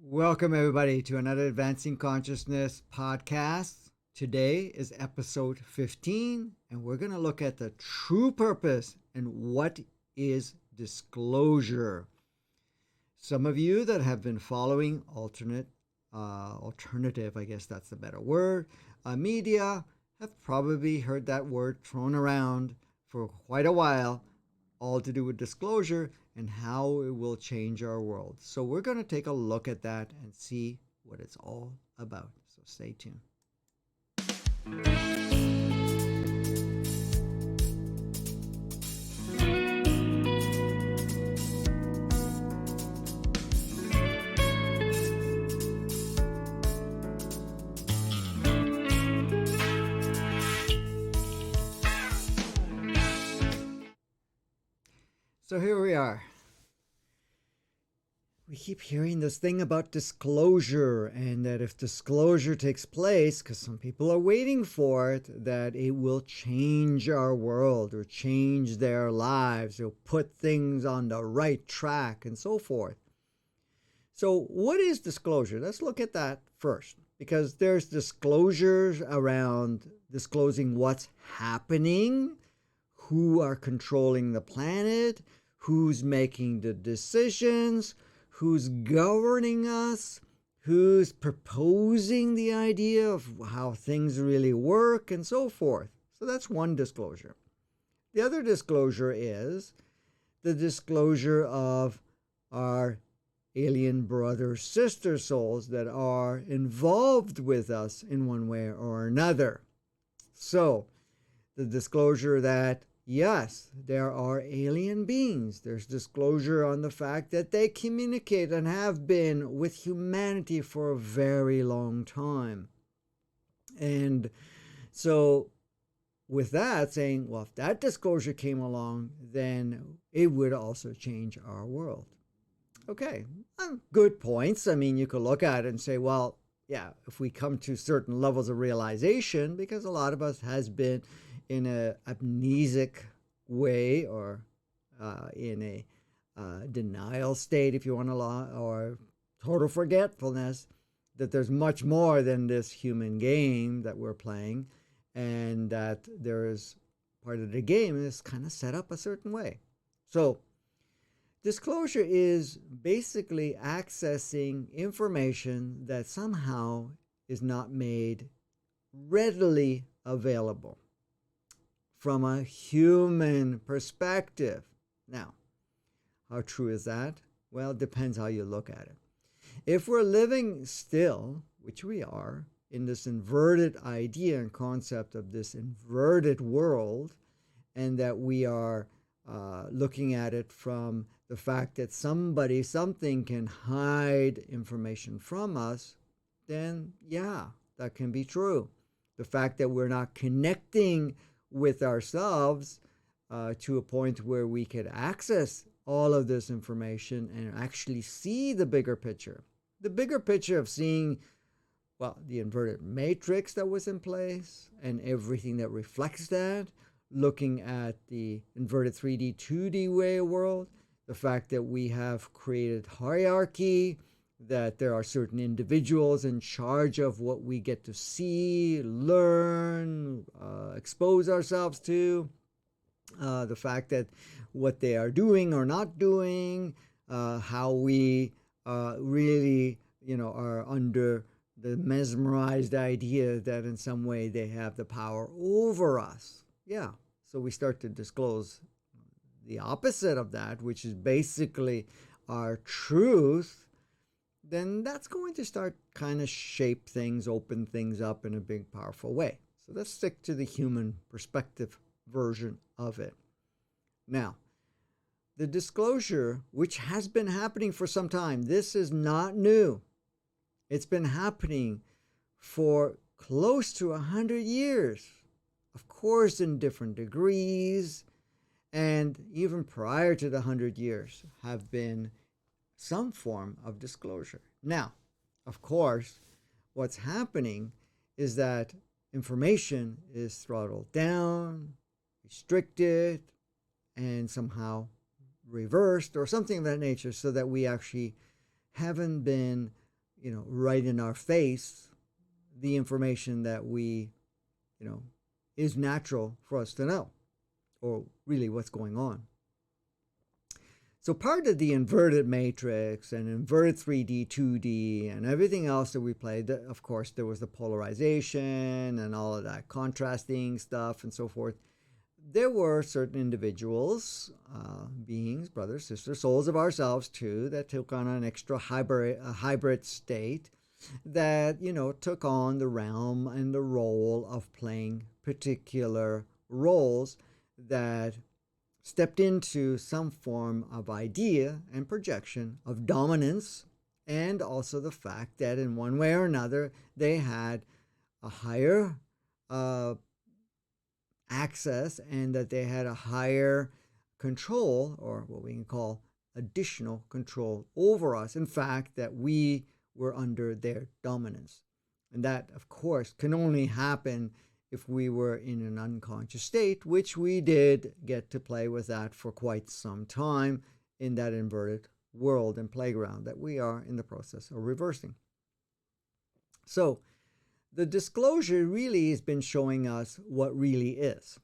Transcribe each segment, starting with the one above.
Welcome, everybody, to another Advancing Consciousness podcast. Today is episode 15, and we're going to look at the true purpose and what is disclosure. Some of you that have been following alternative, I guess that's the better word, media have probably heard that word thrown around for quite a while, all to do with disclosure and how it will change our world. So we're going to take a look at that and see what it's all about. So stay tuned. So here we are. We keep hearing this thing about disclosure, and that if disclosure takes place, because some people are waiting for it, that it will change our world or change their lives or put things on the right track and so forth. So what is disclosure? Let's look at that first, because there's disclosures around disclosing what's happening, who are controlling the planet, who's making the decisions, who's governing us, who's proposing the idea of how things really work, and so forth. So that's one disclosure. The other disclosure is the disclosure of our alien brother sister souls that are involved with us in one way or another. So the disclosure that yes, there are alien beings. There's disclosure on the fact that they communicate and have been with humanity for a very long time. And so with that, saying, well, if that disclosure came along, then it would also change our world. Okay, good points. I mean, you could look at it and say, well, yeah, if we come to certain levels of realization, because a lot of us has been in a amnesic way or in a denial state, if you want to, or total forgetfulness, that there's much more than this human game that we're playing, and that there is part of the game is kind of set up a certain way. So disclosure is basically accessing information that somehow is not made readily available from a human perspective. Now, how true is that? Well, it depends how you look at it. If we're living still, which we are, in this inverted idea and concept of this inverted world, and that we are looking at it from the fact that something can hide information from us, then yeah, that can be true. The fact that we're not connecting with ourselves to a point where we could access all of this information and actually see the bigger picture. The bigger picture of seeing, well, the inverted matrix that was in place and everything that reflects that, looking at the inverted 3D, 2D way of world, the fact that we have created hierarchy, that there are certain individuals in charge of what we get to see, learn, expose ourselves to, the fact that what they are doing or not doing, how we really, are under the mesmerized idea that in some way they have the power over us. Yeah, so we start to disclose the opposite of that, which is basically our truth. Then that's going to start kind of shape things, open things up in a big, powerful way. So let's stick to the human perspective version of it. Now, the disclosure, which has been happening for some time, this is not new. It's been happening for close to 100 years. Of course, in different degrees, and even prior to the 100 years have been some form of disclosure. Now, of course, what's happening is that information is throttled down, restricted, and somehow reversed or something of that nature, so that we actually haven't been right in our face the information that we, is natural for us to know, or really what's going on. So part of the inverted matrix and inverted 3D, 2D, and everything else that we played, of course, there was the polarization and all of that contrasting stuff and so forth. There were certain individuals, beings, brothers, sisters, souls of ourselves too, that took on an extra hybrid state that, took on the realm and the role of playing particular roles that stepped into some form of idea and projection of dominance, and also the fact that in one way or another they had a higher access, and that they had a higher control, or what we can call additional control over us. In fact, that we were under their dominance. And that, of course, can only happen if we were in an unconscious state, which we did get to play with that for quite some time in that inverted world and playground that we are in the process of reversing. So the disclosure really has been showing us what really is.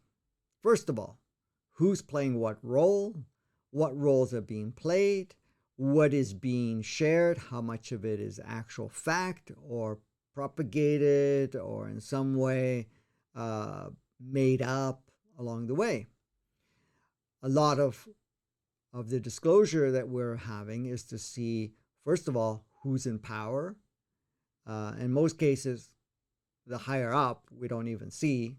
First of all, who's playing what roles are being played, what is being shared, how much of it is actual fact or propagated or in some way made up along the way. A lot of the disclosure that we're having is to see, first of all, who's in power. In most cases, the higher up we don't even see,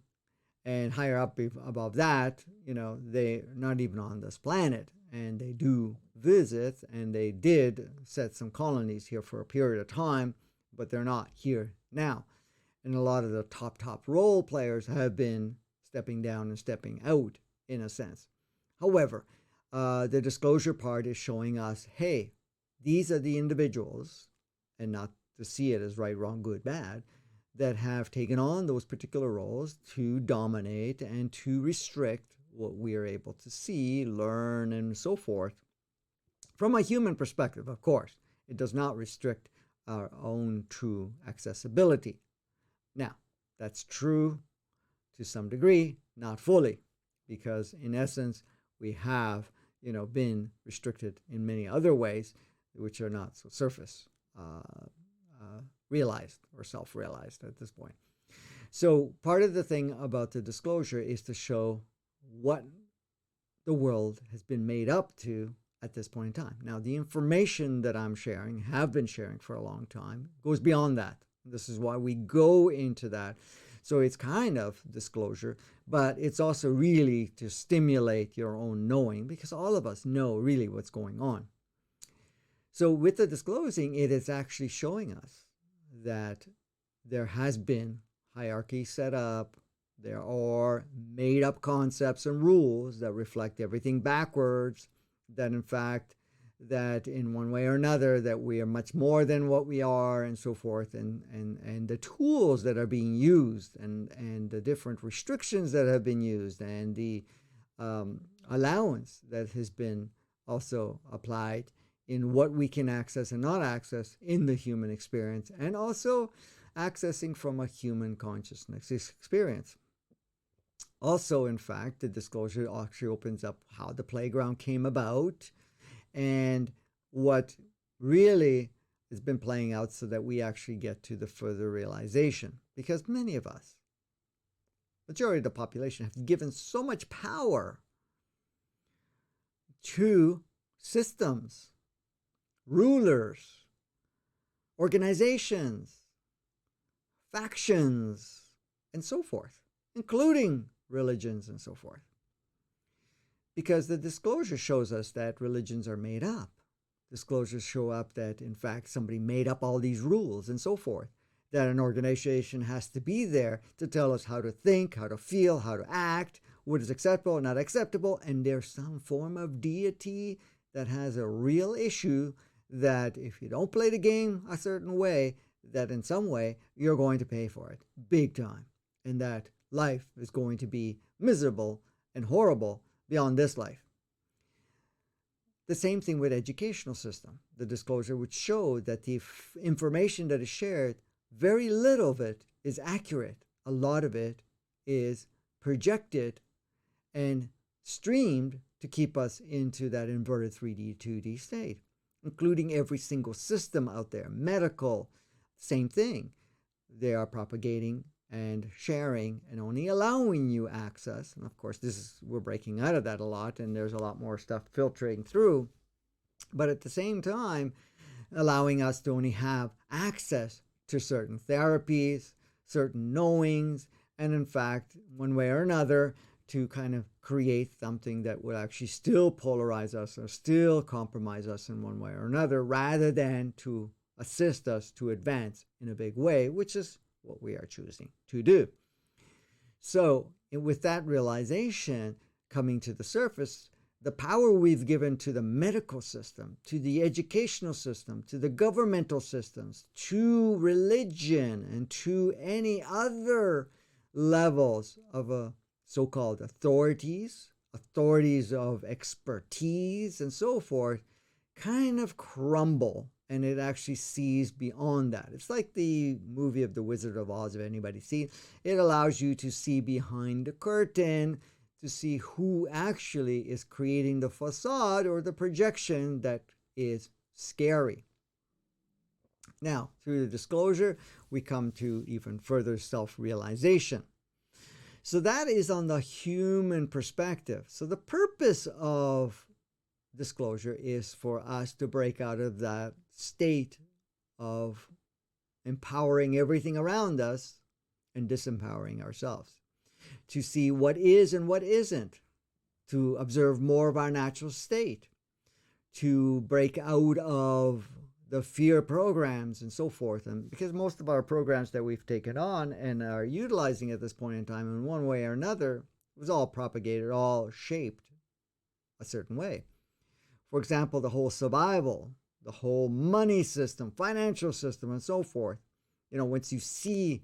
and higher up above that, they're not even on this planet, and they do visit, and they did set some colonies here for a period of time, but they're not here now. And a lot of the top role players have been stepping down and stepping out in a sense. However, the disclosure part is showing us, hey, these are the individuals, and not to see it as right, wrong, good, bad, that have taken on those particular roles to dominate and to restrict what we are able to see, learn, and so forth. From a human perspective, of course, it does not restrict our own true accessibility. Now, that's true to some degree, not fully, because in essence, we have, been restricted in many other ways, which are not so surface realized or self-realized at this point. So part of the thing about the disclosure is to show what the world has been made up to at this point in time. Now, the information that I'm sharing, have been sharing for a long time, goes beyond that. This is why we go into that. So it's kind of disclosure, but it's also really to stimulate your own knowing, because all of us know really what's going on. So with the disclosing, it is actually showing us that there has been hierarchy set up. There are made up concepts and rules that reflect everything backwards, that in fact, that in one way or another, that we are much more than what we are, and so forth, and the tools that are being used, and the different restrictions that have been used, and the allowance that has been also applied in what we can access and not access in the human experience, and also accessing from a human consciousness experience. Also, in fact, the disclosure actually opens up how the playground came about and what really has been playing out, so that we actually get to the further realization. Because many of us, majority of the population, have given so much power to systems, rulers, organizations, factions, and so forth, including religions and so forth. Because the disclosure shows us that religions are made up. Disclosures show up that, in fact, somebody made up all these rules and so forth. That an organization has to be there to tell us how to think, how to feel, how to act, what is acceptable and not acceptable. And there's some form of deity that has a real issue that if you don't play the game a certain way, that in some way you're going to pay for it big time. And that life is going to be miserable and horrible beyond this life. The same thing with educational system. The disclosure would show that the information that is shared, very little of it is accurate. A lot of it is projected and streamed to keep us into that inverted 3D, 2D state, including every single system out there. Medical, same thing. They are propagating and sharing and only allowing you access. And of course, we're breaking out of that a lot, and there's a lot more stuff filtering through. But at the same time, allowing us to only have access to certain therapies, certain knowings, and in fact, one way or another, to kind of create something that would actually still polarize us or still compromise us in one way or another, rather than to assist us to advance in a big way, which is what we are choosing to do. So, with that realization coming to the surface, the power we've given to the medical system, to the educational system, to the governmental systems, to religion, and to any other levels of so-called authorities of expertise, and so forth, kind of crumble, and it actually sees beyond that. It's like the movie of The Wizard of Oz, if anybody's seen. It allows you to see behind the curtain, to see who actually is creating the facade or the projection that is scary. Now, through the disclosure, we come to even further self-realization. So that is on the human perspective. So the purpose of disclosure is for us to break out of that state of empowering everything around us and disempowering ourselves, to see what is and what isn't, to observe more of our natural state, to break out of the fear programs and so forth. And because most of our programs that we've taken on and are utilizing at this point in time in one way or another was all propagated, all shaped a certain way. For example, the whole survival, the whole money system, financial system, and so forth. Once you see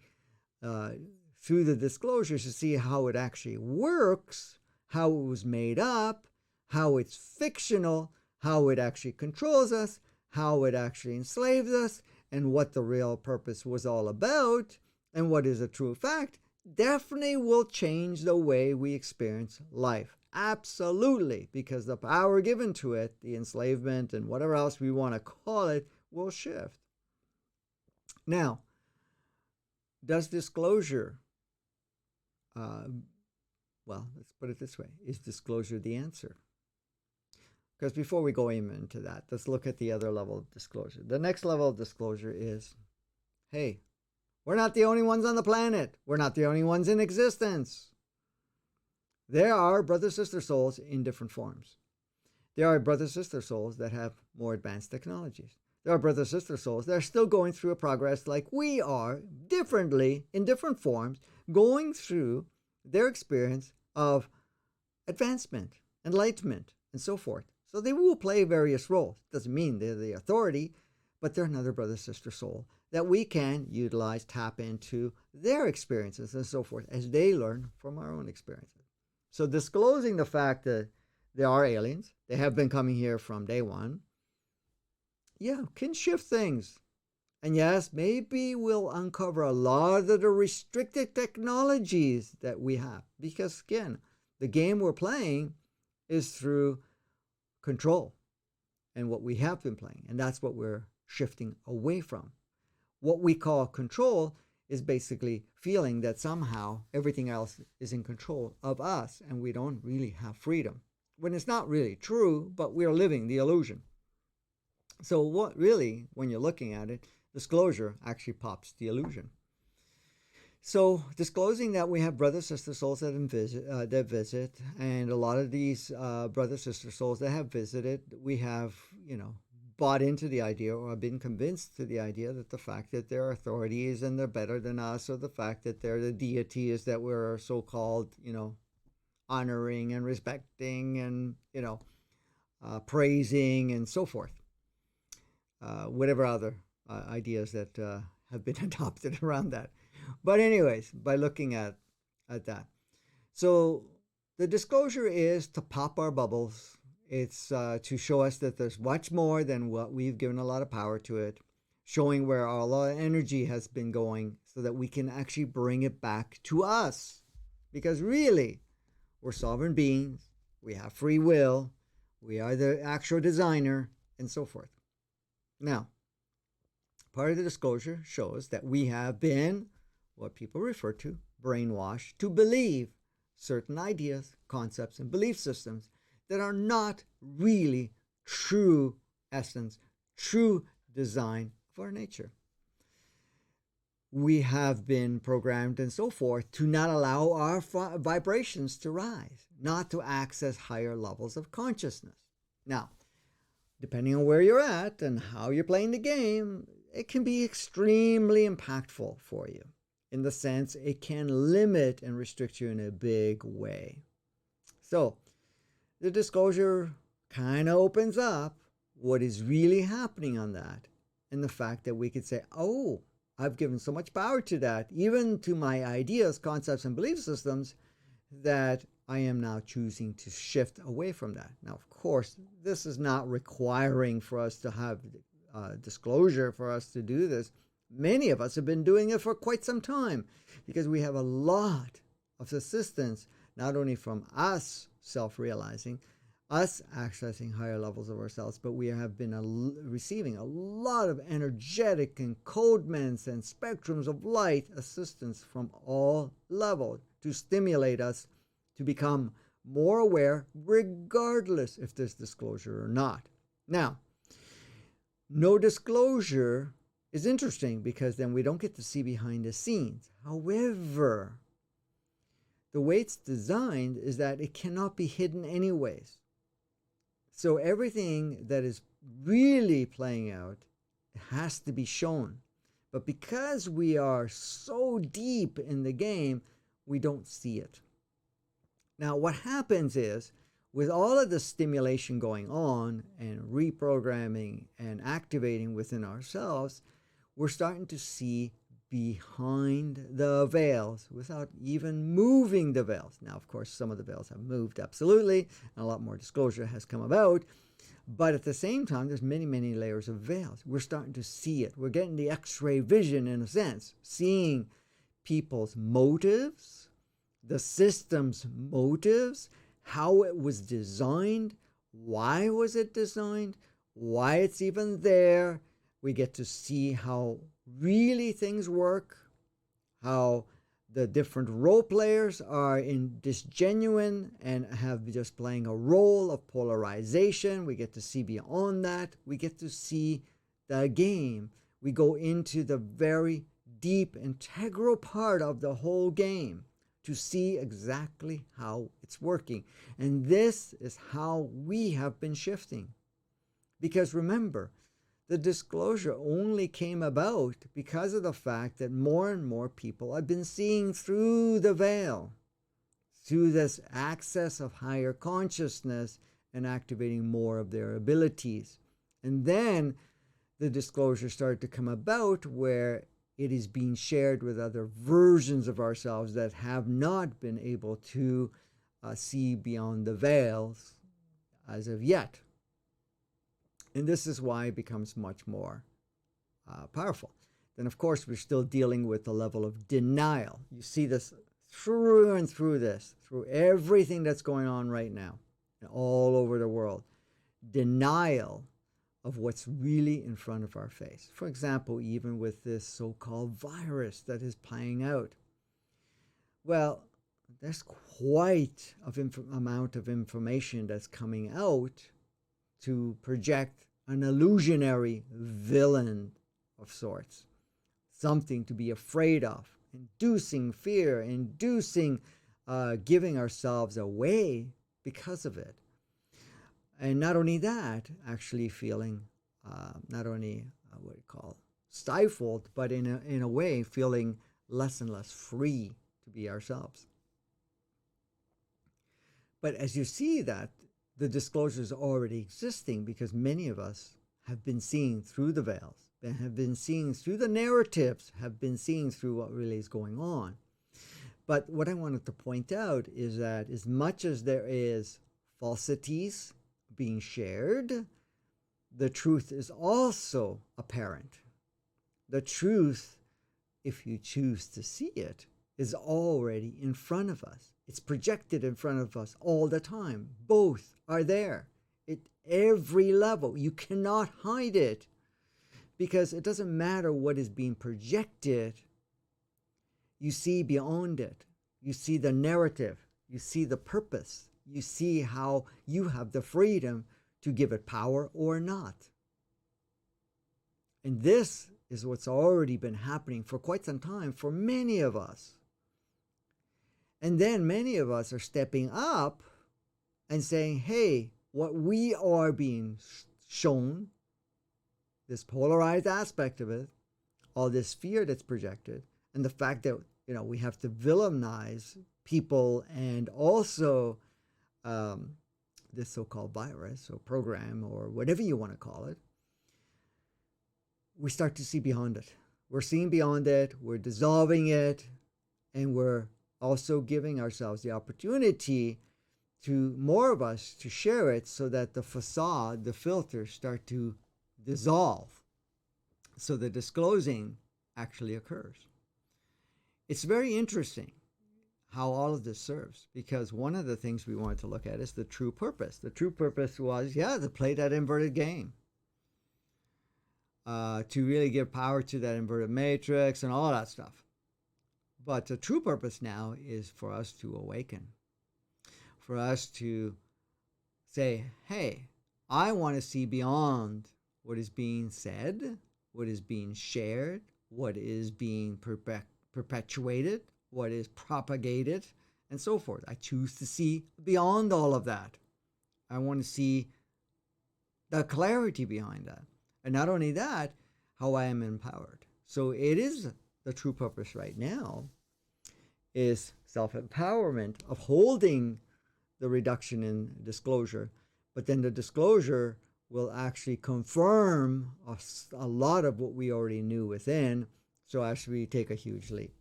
through the disclosures, you see how it actually works, how it was made up, how it's fictional, how it actually controls us, how it actually enslaves us, and what the real purpose was all about, and what is a true fact, definitely will change the way we experience life. Absolutely, because the power given to it, the enslavement and whatever else we want to call it, will shift. Now, does disclosure, let's put it this way, is disclosure the answer? Because before we go into that, let's look at the other level of disclosure. The next level of disclosure is, hey, we're not the only ones on the planet. We're not the only ones in existence. There are brother-sister souls in different forms. There are brother-sister souls that have more advanced technologies. There are brother-sister souls that are still going through a progress like we are, differently, in different forms, going through their experience of advancement, enlightenment, and so forth. So they will play various roles. Doesn't mean they're the authority, but they're another brother-sister soul that we can utilize, tap into their experiences and so forth as they learn from our own experiences. So disclosing the fact that there are aliens, they have been coming here from day one, can shift things. And yes, maybe we'll uncover a lot of the restricted technologies that we have. Because again, the game we're playing is through control and what we have been playing. And that's what we're shifting away from. What we call control is basically feeling that somehow everything else is in control of us and we don't really have freedom. When it's not really true, but we're living the illusion. So what really, when you're looking at it, disclosure actually pops the illusion. So disclosing that we have brother-sister souls that visit, and a lot of these brother-sister souls that have visited, we have, bought into the idea or been convinced to the idea that the fact that they're authorities and they're better than us, or the fact that they're the deities that we're so-called, honoring and respecting and, praising and so forth. Whatever other ideas that have been adopted around that. But anyways, by looking at that. So the disclosure is to pop our bubbles It's to show us that there's much more than what we've given a lot of power to it, showing where a lot of energy has been going so that we can actually bring it back to us. Because really, we're sovereign beings, we have free will, we are the actual designer, and so forth. Now, part of the disclosure shows that we have been what people refer to brainwashed to believe certain ideas, concepts, and belief systems that are not really true essence, true design of our nature. We have been programmed and so forth to not allow our vibrations to rise, not to access higher levels of consciousness. Now, depending on where you're at and how you're playing the game, it can be extremely impactful for you. In the sense, it can limit and restrict you in a big way. So, the disclosure kind of opens up what is really happening on that. And the fact that we could say, oh, I've given so much power to that, even to my ideas, concepts, and belief systems, that I am now choosing to shift away from that. Now, of course, this is not requiring for us to have disclosure for us to do this. Many of us have been doing it for quite some time because we have a lot of assistance, not only from us self-realizing, us accessing higher levels of ourselves, but we have been receiving a lot of energetic encodements and spectrums of light assistance from all levels to stimulate us to become more aware, regardless if there's disclosure or not. Now, no disclosure is interesting because then we don't get to see behind the scenes. However, the way it's designed is that it cannot be hidden anyways. So everything that is really playing out has to be shown. But because we are so deep in the game, we don't see it. Now, what happens is, with all of the stimulation going on and reprogramming and activating within ourselves, we're starting to see behind the veils without even moving the veils. Now, of course, some of the veils have moved, absolutely, and a lot more disclosure has come about. But at the same time, there's many, many layers of veils. We're starting to see it. We're getting the X-ray vision, in a sense, seeing people's motives, the system's motives, how it was designed, why was it designed, why it's even there. We get to see how really things work, how the different role players are in disgenuine and have just playing a role of polarization. We get to see beyond that. We get to see the game. We go into the very deep, integral part of the whole game to see exactly how it's working. And this is how we have been shifting. Because remember, the disclosure only came about because of the fact that more and more people have been seeing through the veil, through this access of higher consciousness and activating more of their abilities. And then the disclosure started to come about where it is being shared with other versions of ourselves that have not been able to see beyond the veils as of yet. And this is why it becomes much more powerful. Then, of course, we're still dealing with the level of denial. You see this through and through this, through everything that's going on right now, all over the world. Denial of what's really in front of our face. For example, even with this so-called virus that is playing out. Well, there's quite an amount of information that's coming out to project an illusionary villain of sorts, something to be afraid of, inducing fear, inducing giving ourselves away because of it. And not only that, actually feeling not only what we call stifled, but in a way feeling less and less free to be ourselves. But as you see that, the disclosure is already existing because many of us have been seeing through the veils, and have been seeing through the narratives, have been seeing through what really is going on. But what I wanted to point out is that as much as there is falsities being shared, the truth is also apparent. The truth, if you choose to see it, is already in front of us. It's projected in front of us all the time. Both are there at every level. You cannot hide it, because it doesn't matter what is being projected. You see beyond it. You see the narrative. You see the purpose. You see how you have the freedom to give it power or not. And this is what's already been happening for quite some time for many of us. And then many of us are stepping up and saying, hey, what we are being shown, this polarized aspect of it, all this fear that's projected, and the fact that, we have to villainize people, and also this so-called virus or program or whatever you want to call it, we start to see beyond it. We're seeing beyond it, we're dissolving it, and we're also giving ourselves the opportunity to more of us to share it, so that the facade, the filters start to dissolve, so the disclosing actually occurs. It's very interesting how all of this serves, because one of the things we wanted to look at is the true purpose. The true purpose was, to play that inverted game, to really give power to that inverted matrix and all that stuff. But the true purpose now is for us to awaken, for us to say, hey, I want to see beyond what is being said, what is being shared, what is being perpetuated, what is propagated, and so forth. I choose to see beyond all of that. I want to see the clarity behind that. And not only that, how I am empowered. So it is the true purpose right now is self-empowerment of holding the reduction in disclosure. But then the disclosure will actually confirm a lot of what we already knew within, so as we take a huge leap.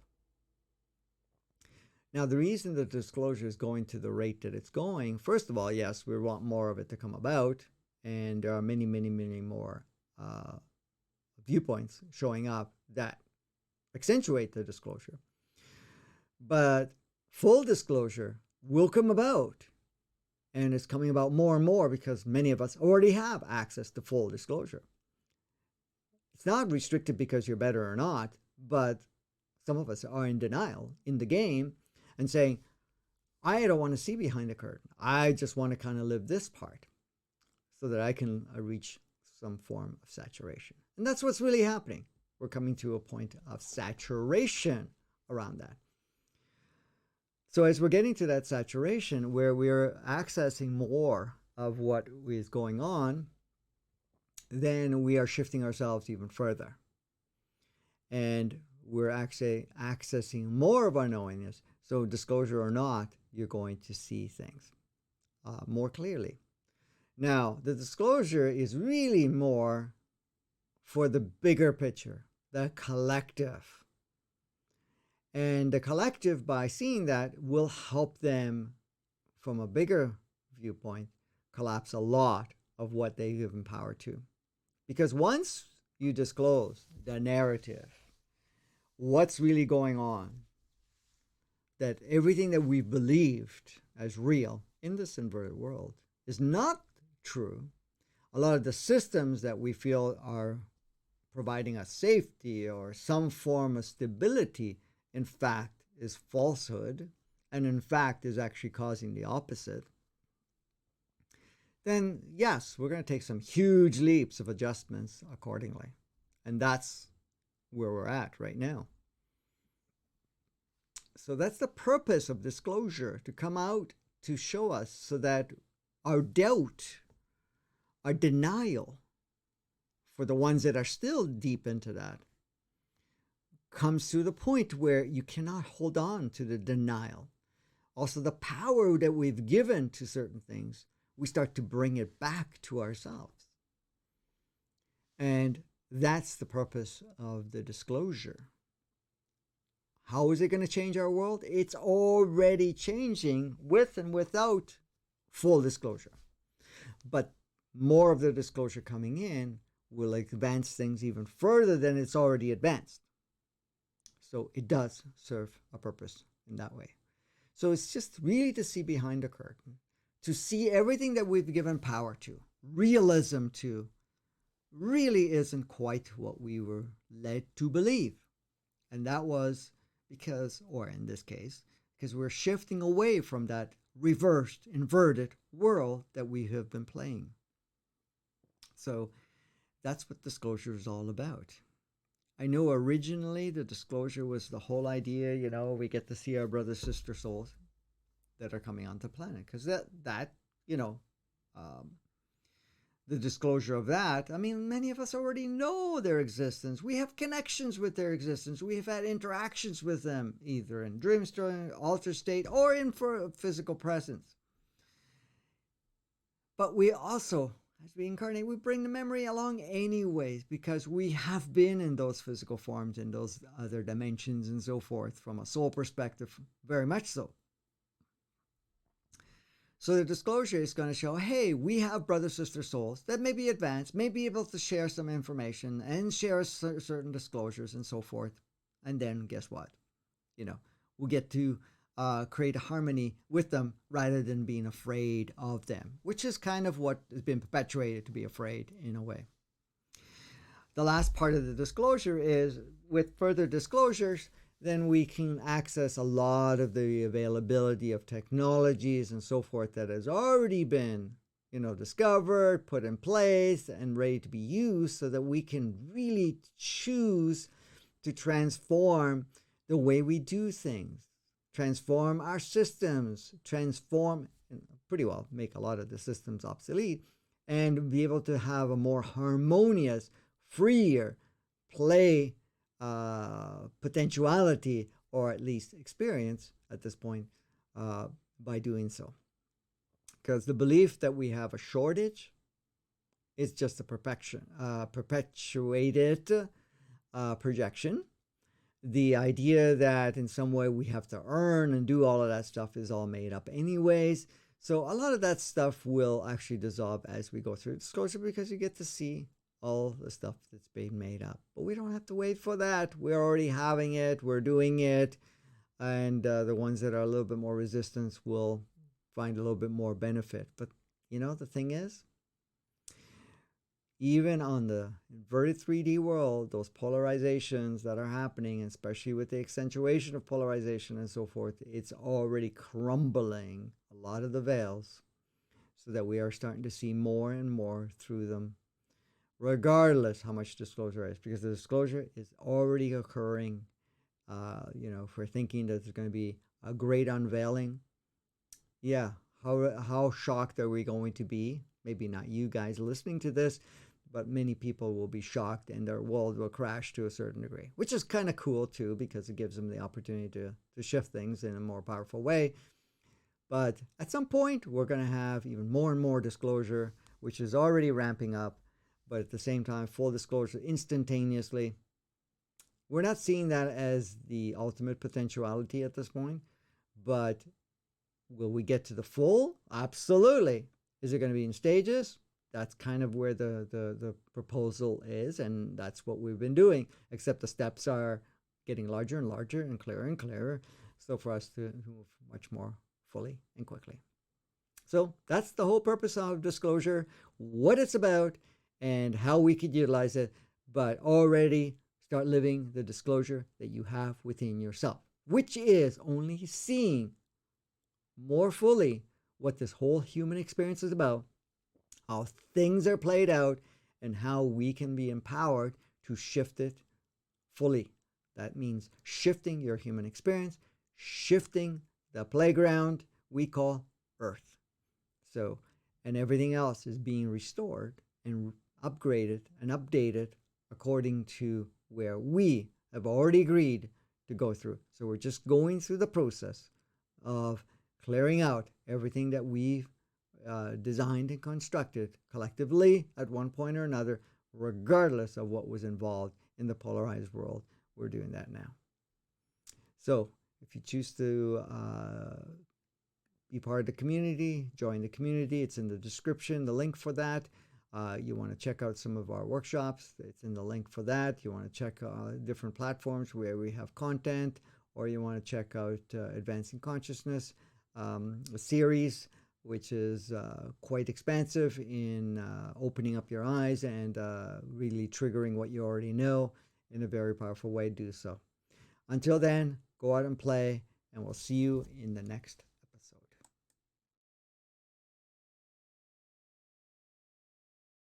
Now, the reason the disclosure is going to the rate that it's going, first of all, yes, we want more of it to come about, and there are many, many, many more viewpoints showing up that accentuate the disclosure. But full disclosure will come about, and it's coming about more and more because many of us already have access to full disclosure. It's not restricted because you're better or not, but some of us are in denial in the game and saying, I don't want to see behind the curtain. I just want to kind of live this part so that I can reach some form of saturation. And that's what's really happening. We're coming to a point of saturation around that. So as we're getting to that saturation where we're accessing more of what is going on, then we are shifting ourselves even further. And we're actually accessing more of our knowingness. So disclosure or not, you're going to see things more clearly. Now, the disclosure is really more for the bigger picture, the collective. And the collective, by seeing that, will help them, from a bigger viewpoint, collapse a lot of what they give power to. Because once you disclose the narrative, what's really going on, that everything that we've believed as real in this inverted world is not true. A lot of the systems that we feel are providing us safety or some form of stability, in fact, is falsehood, and in fact is actually causing the opposite, then yes, we're going to take some huge leaps of adjustments accordingly. And that's where we're at right now. So that's the purpose of disclosure, to come out to show us so that our doubt, our denial, for the ones that are still deep into that, comes to the point where you cannot hold on to the denial. Also, the power that we've given to certain things, we start to bring it back to ourselves. And that's the purpose of the disclosure. How is it going to change our world? It's already changing with and without full disclosure. But more of the disclosure coming in will advance things even further than it's already advanced. So it does serve a purpose in that way. So it's just really to see behind the curtain, to see everything that we've given power to, realism to, really isn't quite what we were led to believe. And that was because, or in this case, because we're shifting away from that reversed, inverted world that we have been playing. So that's what disclosure is all about. I know originally the disclosure was the whole idea, we get to see our brother, sister souls that are coming onto the planet. Because that the disclosure of that, many of us already know their existence. We have connections with their existence. We have had interactions with them, either in dream state, altered state, or in physical presence. But we also, as we incarnate, we bring the memory along anyways, because we have been in those physical forms, in those other dimensions and so forth, from a soul perspective, very much so. So the disclosure is going to show, hey, we have brother, sister souls that may be advanced, may be able to share some information and share certain disclosures and so forth. And then guess what? We'll get to create a harmony with them rather than being afraid of them, which is kind of what has been perpetuated, to be afraid in a way. The last part of the disclosure is, with further disclosures, then we can access a lot of the availability of technologies and so forth that has already been, discovered, put in place, and ready to be used, so that we can really choose to transform the way we do things, transform our systems, pretty well make a lot of the systems obsolete, and be able to have a more harmonious, freer play potentiality, or at least experience at this point, by doing so. Because the belief that we have a shortage is just a perpetuated projection. The idea that in some way we have to earn and do all of that stuff is all made up anyways. So a lot of that stuff will actually dissolve as we go through disclosure, because you get to see all the stuff that's being made up. But we don't have to wait for that. We're already having it. We're doing it. And the ones that are a little bit more resistant will find a little bit more benefit. But, the thing is, even on the inverted 3D world, those polarizations that are happening, especially with the accentuation of polarization and so forth, it's already crumbling a lot of the veils, so that we are starting to see more and more through them, regardless how much disclosure is, because the disclosure is already occurring. If we're thinking that there's going to be a great unveiling, how shocked are we going to be? Maybe not you guys listening to this, but many people will be shocked, and their world will crash to a certain degree, which is kind of cool too, because it gives them the opportunity to shift things in a more powerful way. But at some point, we're going to have even more and more disclosure, which is already ramping up. But at the same time, full disclosure instantaneously. We're not seeing that as the ultimate potentiality at this point, but will we get to the full? Absolutely. Is it going to be in stages? That's kind of where the proposal is, and that's what we've been doing, except the steps are getting larger and larger and clearer, so for us to move much more fully and quickly. So that's the whole purpose of disclosure, what it's about, and how we could utilize it, but already start living the disclosure that you have within yourself, which is only seeing more fully what this whole human experience is about, how things are played out, and how we can be empowered to shift it fully. That means shifting your human experience, shifting the playground we call Earth. So, and everything else is being restored and upgraded and updated according to where we have already agreed to go through. So we're just going through the process of clearing out everything that we've designed and constructed collectively at one point or another, regardless of what was involved in the polarized world. We're doing that now. So if you choose to be part of the community, join the community. It's in the description, the link for that. You want to check out some of our workshops. It's in the link for that. You want to check different platforms where we have content, or you want to check out Advancing Consciousness, a series which is quite expansive in opening up your eyes and really triggering what you already know in a very powerful way to do so. Until then, go out and play, and we'll see you in the next